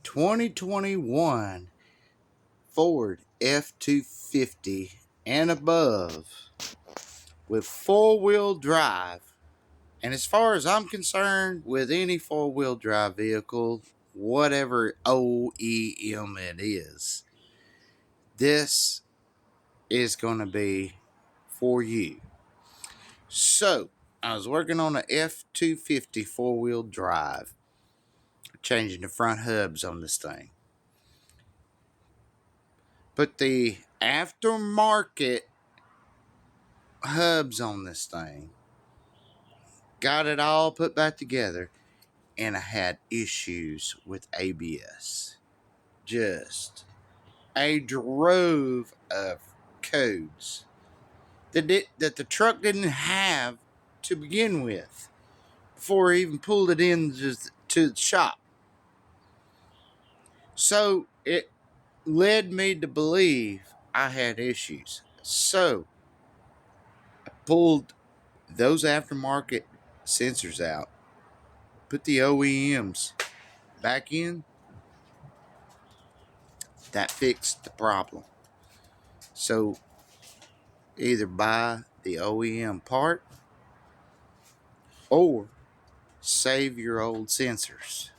2021 Ford F-250 and above with four-wheel drive. And as far as I'm concerned, with any four-wheel drive vehicle, whatever OEM it is, this is going to be for you. So, I was working on a F-250 four-wheel drive, changing the front hubs on this thing. Put the aftermarket hubs on this thing. Got it all put back together, and I had issues with ABS. Just a drove of codes that the truck didn't have to begin with before I even pulled it in to the shop. So it led me to believe I had issues. So I pulled those aftermarket sensors out, put the OEMs back in. That fixed the problem. So either buy the OEM part or save your old sensors.